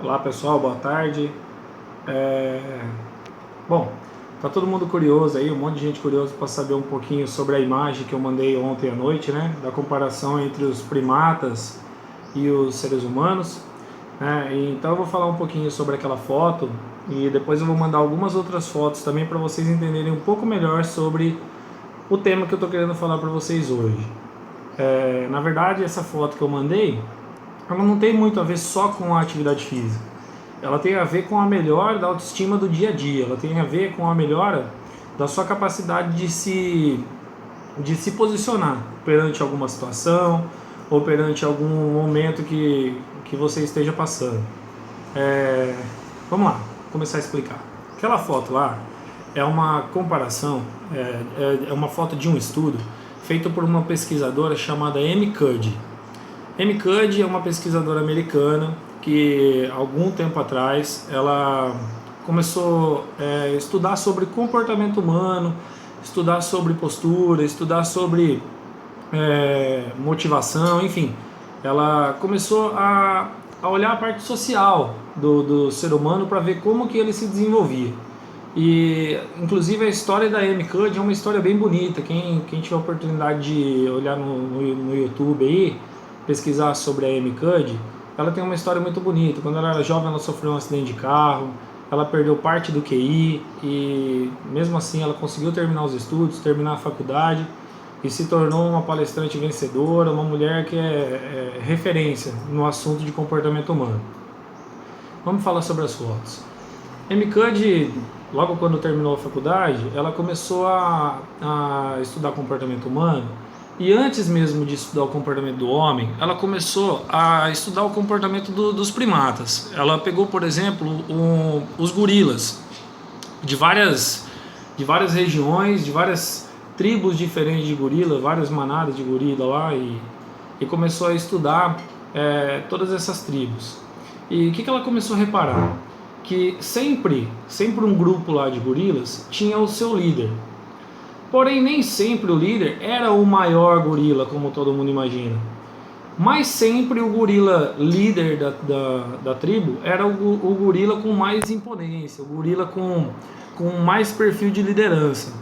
Olá pessoal, boa tarde. Bom, tá todo mundo curioso aí, um monte de gente curiosa para saber um pouquinho sobre a imagem que eu mandei ontem à noite, né? Da comparação entre os primatas e os seres humanos. Então eu vou falar um pouquinho sobre aquela foto e depois eu vou mandar algumas outras fotos também para vocês entenderem um pouco melhor sobre o tema que eu tô querendo falar para vocês hoje. Na verdade, essa foto que eu mandei, ela não tem muito a ver só com a atividade física. Ela tem a ver com a melhora da autoestima do dia a dia. Ela tem a ver com a melhora da sua capacidade de se posicionar perante alguma situação ou perante algum momento que você esteja passando. Vamos lá, começar a explicar. Aquela foto lá é uma comparação, é uma foto de um estudo feito por uma pesquisadora chamada Amy Cuddy. Amy Cuddy é uma pesquisadora americana que, algum tempo atrás, ela começou a estudar sobre comportamento humano, estudar sobre postura, estudar sobre motivação, enfim. Ela começou a olhar a parte social do ser humano para ver como que ele se desenvolvia. E, inclusive, a história da Amy Cuddy é uma história bem bonita. Quem tiver a oportunidade de olhar no YouTube aí, pesquisar sobre a Amy Cuddy, ela tem uma história muito bonita. Quando ela era jovem, ela sofreu um acidente de carro, ela perdeu parte do QI e, mesmo assim, ela conseguiu terminar os estudos, terminar a faculdade e se tornou uma palestrante vencedora, uma mulher que é referência no assunto de comportamento humano. Vamos falar sobre as fotos. Amy Cuddy, logo quando terminou a faculdade, ela começou a estudar comportamento humano. E antes mesmo de estudar o comportamento do homem, ela começou a estudar o comportamento dos primatas. Ela pegou, por exemplo, os gorilas de várias regiões, de várias tribos diferentes de gorila, várias manadas de gorila lá, e começou a estudar todas essas tribos. E o que ela começou a reparar? Que sempre um grupo lá de gorilas tinha o seu líder. Porém, nem sempre o líder era o maior gorila, como todo mundo imagina. Mas sempre o gorila líder da tribo era o gorila com mais imponência, o gorila com mais perfil de liderança.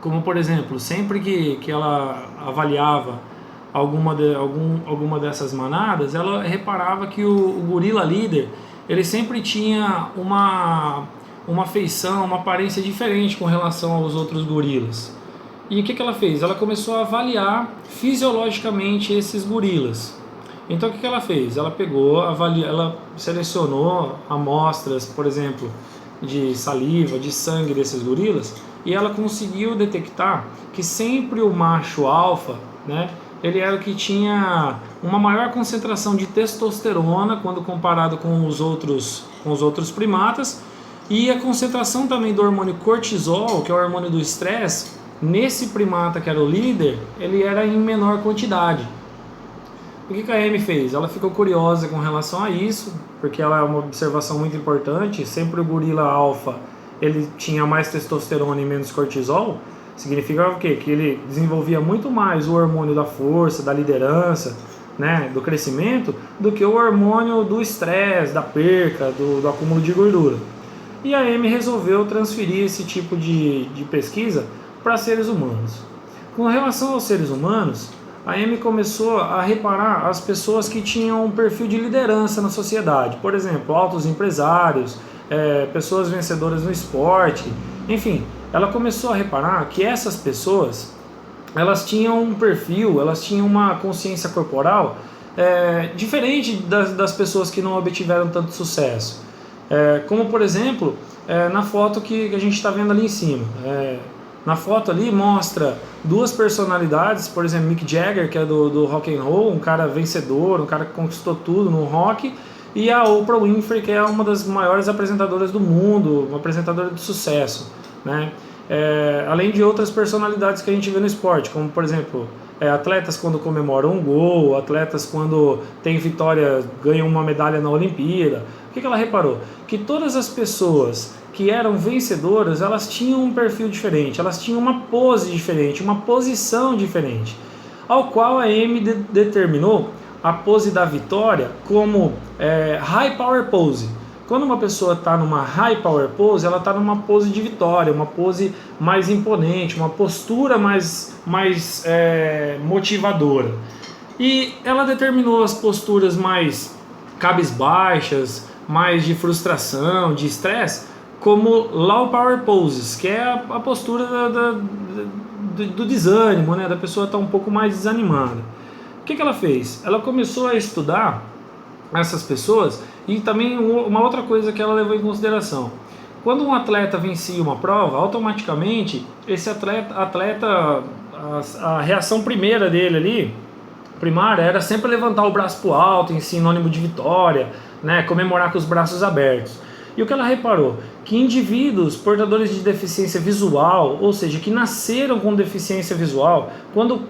Como, por exemplo, sempre que ela avaliava alguma dessas manadas, ela reparava que o gorila líder, ele sempre tinha uma feição, uma aparência diferente com relação aos outros gorilas. E o que ela fez? Ela começou a avaliar fisiologicamente esses gorilas. Então o que ela fez? Ela pegou, ela selecionou amostras, por exemplo, de saliva, de sangue desses gorilas, e ela conseguiu detectar que sempre o macho alfa, né, ele era o que tinha uma maior concentração de testosterona quando comparado com os outros primatas, e a concentração também do hormônio cortisol, que é o hormônio do estresse, nesse primata que era o líder, ele era em menor quantidade. O que a Amy fez? Ela ficou curiosa com relação a isso, porque ela é uma observação muito importante. Sempre o gorila alfa, ele tinha mais testosterona e menos cortisol. Significa o quê? Que ele desenvolvia muito mais o hormônio da força, da liderança, né, do crescimento, do que o hormônio do estresse, da perca, do acúmulo de gordura. E a Amy resolveu transferir esse tipo de pesquisa para seres humanos. Com relação aos seres humanos, a Amy começou a reparar as pessoas que tinham um perfil de liderança na sociedade. Por exemplo, altos empresários, pessoas vencedoras no esporte, enfim. Ela começou a reparar que essas pessoas, elas tinham um perfil, elas tinham uma consciência corporal diferente das pessoas que não obtiveram tanto sucesso. Como, por exemplo, na foto que a gente está vendo ali em cima. Na foto ali mostra duas personalidades, por exemplo, Mick Jagger, que é do rock and roll, um cara vencedor, um cara que conquistou tudo no rock, e a Oprah Winfrey, que é uma das maiores apresentadoras do mundo, uma apresentadora de sucesso, né? Além de outras personalidades que a gente vê no esporte, como, por exemplo, atletas quando comemoram um gol, atletas quando tem vitória, ganham uma medalha na Olimpíada. O que ela reparou? Que todas as pessoas que eram vencedoras, elas tinham um perfil diferente, elas tinham uma pose diferente, uma posição diferente, ao qual a Amy determinou a pose da vitória como high power pose. Quando uma pessoa está numa high power pose, ela está numa pose de vitória, uma pose mais imponente, uma postura mais motivadora. E ela determinou as posturas mais cabisbaixas, mais de frustração, de estresse, como low power poses, que é a postura do desânimo, né? Da pessoa estar um pouco mais desanimada. O que ela fez? Ela começou a estudar essas pessoas e também uma outra coisa que ela levou em consideração. Quando um atleta vencia uma prova, automaticamente esse atleta a reação primeira dele ali, primária, era sempre levantar o braço para o alto em sinônimo de vitória, né? Comemorar com os braços abertos. E o que ela reparou? Que indivíduos portadores de deficiência visual, ou seja, que nasceram com deficiência visual, quando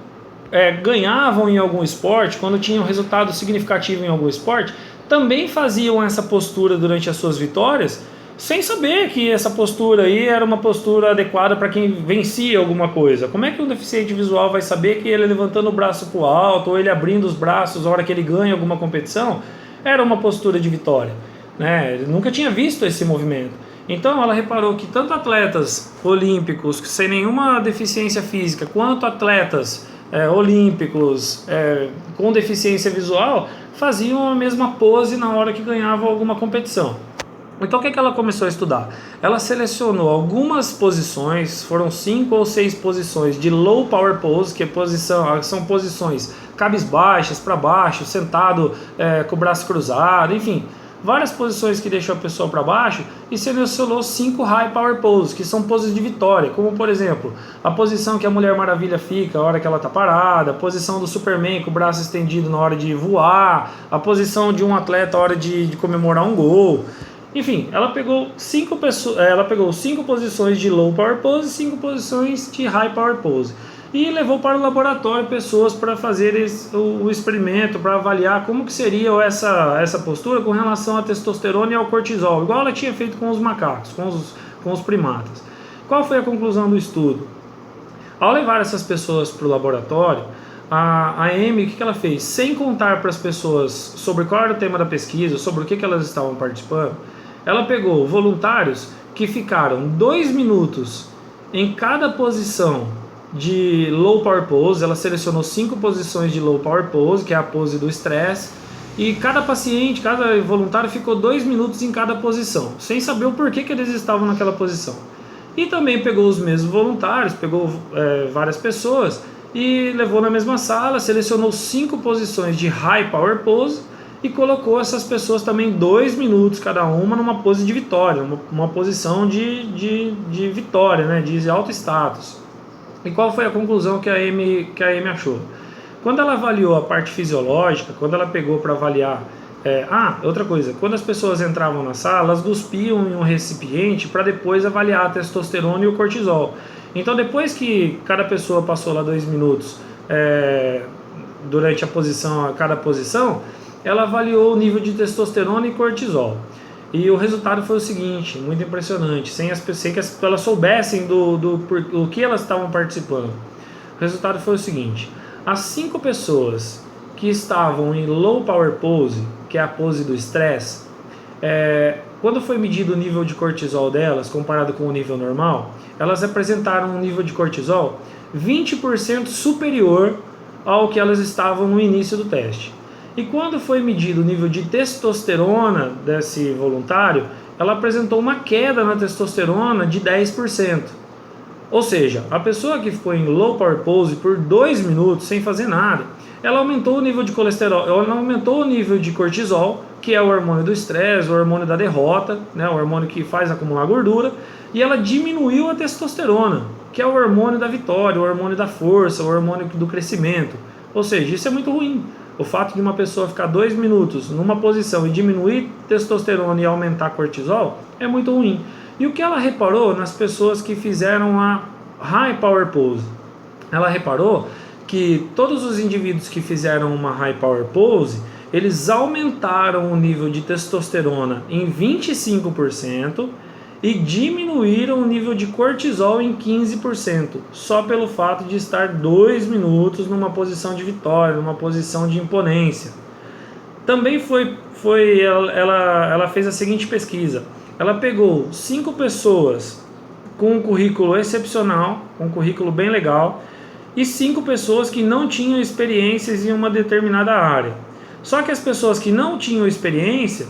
ganhavam em algum esporte, quando tinham resultado significativo em algum esporte, também faziam essa postura durante as suas vitórias, sem saber que essa postura aí era uma postura adequada para quem vencia alguma coisa. Como é que um deficiente visual vai saber que ele levantando o braço para o alto, ou ele abrindo os braços na hora que ele ganha alguma competição, era uma postura de vitória? Né? Ele nunca tinha visto esse movimento. Então ela reparou que tanto atletas olímpicos sem nenhuma deficiência física, quanto atletas olímpicos com deficiência visual, faziam a mesma pose na hora que ganhavam alguma competição. Então o que ela começou a estudar? Ela selecionou algumas posições, foram 5 ou 6 posições de low power pose, que são posições cabisbaixas, para baixo, sentado com o braço cruzado, enfim, várias posições que deixam a pessoa para baixo, e selecionou 5 high power poses, que são poses de vitória, como por exemplo, a posição que a Mulher Maravilha fica a hora que ela está parada, a posição do Superman com o braço estendido na hora de voar, a posição de um atleta na hora de comemorar um gol. Enfim, ela pegou 5 posições de low power pose e 5 posições de high power pose. E levou para o laboratório pessoas para fazer o experimento, para avaliar como que seria essa postura com relação à testosterona e ao cortisol, igual ela tinha feito com os macacos, com os primatas. Qual foi a conclusão do estudo? Ao levar essas pessoas para o laboratório, a Amy, o que ela fez? Sem contar para as pessoas sobre qual era o tema da pesquisa, sobre o que elas estavam participando, ela pegou voluntários que ficaram 2 minutos em cada posição de low power pose. Ela selecionou 5 posições de low power pose, que é a pose do estresse, e cada paciente, cada voluntário ficou 2 minutos em cada posição, sem saber o porquê que eles estavam naquela posição. E também pegou os mesmos voluntários, pegou várias pessoas e levou na mesma sala, selecionou 5 posições de high power pose e colocou essas pessoas também 2 minutos cada uma numa pose de vitória, uma posição de vitória, né, de alto status. E qual foi a conclusão que a Amy achou? Quando ela avaliou a parte fisiológica, quando ela pegou para avaliar... outra coisa, quando as pessoas entravam na sala, elas cuspiam em um recipiente para depois avaliar a testosterona e o cortisol. Então depois que cada pessoa passou lá 2 minutos durante cada posição, ela avaliou o nível de testosterona e cortisol. E o resultado foi o seguinte, muito impressionante, sem que elas soubessem do que elas estavam participando. O resultado foi o seguinte: as 5 pessoas que estavam em low power pose, que é a pose do estresse, quando foi medido o nível de cortisol delas, comparado com o nível normal, elas apresentaram um nível de cortisol 20% superior ao que elas estavam no início do teste. E quando foi medido o nível de testosterona desse voluntário, ela apresentou uma queda na testosterona de 10%. Ou seja, a pessoa que ficou em low power pose por 2 minutos sem fazer nada, ela aumentou o nível de colesterol, ela aumentou o nível de cortisol, que é o hormônio do estresse, o hormônio da derrota, né, o hormônio que faz acumular gordura, e ela diminuiu a testosterona, que é o hormônio da vitória, o hormônio da força, o hormônio do crescimento. Ou seja, isso é muito ruim. O fato de uma pessoa ficar 2 minutos numa posição e diminuir testosterona e aumentar cortisol é muito ruim. E o que ela reparou nas pessoas que fizeram a high power pose? Ela reparou que todos os indivíduos que fizeram uma high power pose, eles aumentaram o nível de testosterona em 25% e diminuíram o nível de cortisol em 15%, só pelo fato de estar 2 minutos numa posição de vitória, numa posição de imponência. Também ela fez a seguinte pesquisa. Ela pegou 5 pessoas com um currículo excepcional, um currículo bem legal, e 5 pessoas que não tinham experiências em uma determinada área. Só que as pessoas que não tinham experiência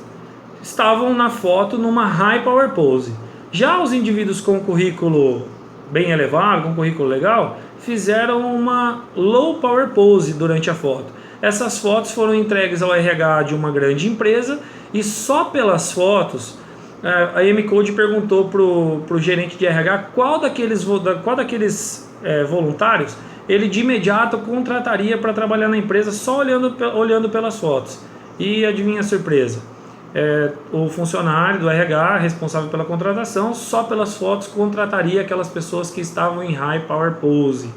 estavam na foto numa high power pose. Já os indivíduos com currículo bem elevado, com currículo legal, fizeram uma low power pose durante a foto. Essas fotos foram entregues ao RH de uma grande empresa e só pelas fotos a M-Code perguntou para o gerente de RH qual daqueles voluntários ele de imediato contrataria para trabalhar na empresa só olhando pelas fotos. E adivinha a surpresa? O funcionário do RH responsável pela contratação só pelas fotos contrataria aquelas pessoas que estavam em high power pose,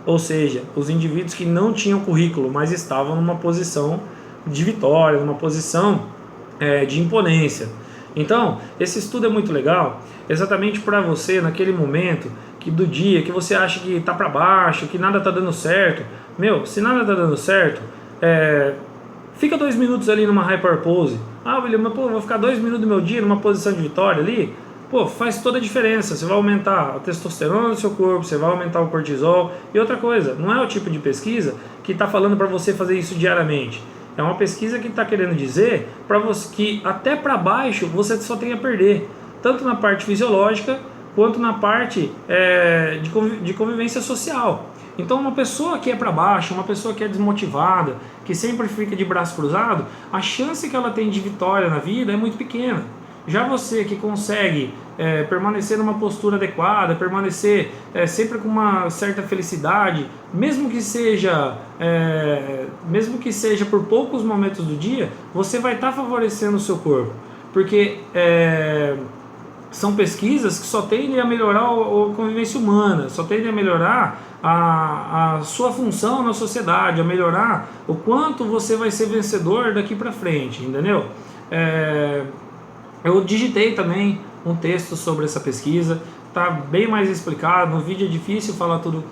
ou seja, os indivíduos que não tinham currículo, mas estavam numa posição de vitória, numa posição de imponência. Então, esse estudo é muito legal, exatamente para você naquele momento do dia que você acha que está para baixo, que nada está dando certo. Se nada está dando certo, fica 2 minutos ali numa high power pose. William, mas vou ficar 2 minutos do meu dia numa posição de vitória ali? Faz toda a diferença. Você vai aumentar a testosterona do seu corpo, você vai aumentar o cortisol. E outra coisa, não é o tipo de pesquisa que está falando para você fazer isso diariamente. É uma pesquisa que está querendo dizer para você que até para baixo você só tem a perder, tanto na parte fisiológica quanto na parte de convivência social. Então uma pessoa que é para baixo, uma pessoa que é desmotivada, que sempre fica de braço cruzado, a chance que ela tem de vitória na vida é muito pequena. Já você que consegue permanecer numa postura adequada, permanecer sempre com uma certa felicidade, mesmo que seja por poucos momentos do dia, você vai estar favorecendo o seu corpo, porque são pesquisas que só tendem a melhorar a convivência humana, só tendem a melhorar a sua função na sociedade, a melhorar o quanto você vai ser vencedor daqui para frente, entendeu? Eu digitei também um texto sobre essa pesquisa, está bem mais explicado. No vídeo é difícil falar tudo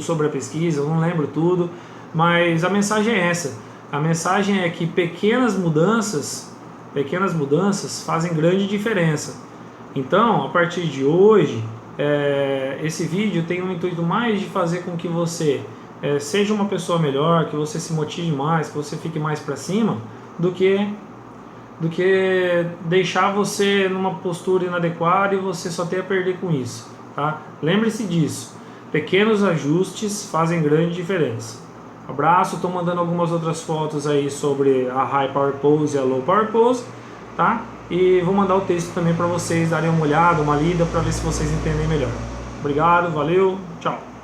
sobre a pesquisa, eu não lembro tudo, mas a mensagem é essa. A mensagem é que pequenas mudanças fazem grande diferença. Então, a partir de hoje, esse vídeo tem um intuito mais de fazer com que você seja uma pessoa melhor, que você se motive mais, que você fique mais para cima, do que deixar você numa postura inadequada e você só ter a perder com isso, tá? Lembre-se disso, pequenos ajustes fazem grande diferença. Abraço, estou mandando algumas outras fotos aí sobre a High Power Pose e a Low Power Pose, tá? E vou mandar o texto também para vocês darem uma olhada, uma lida, para ver se vocês entendem melhor. Obrigado, valeu, tchau!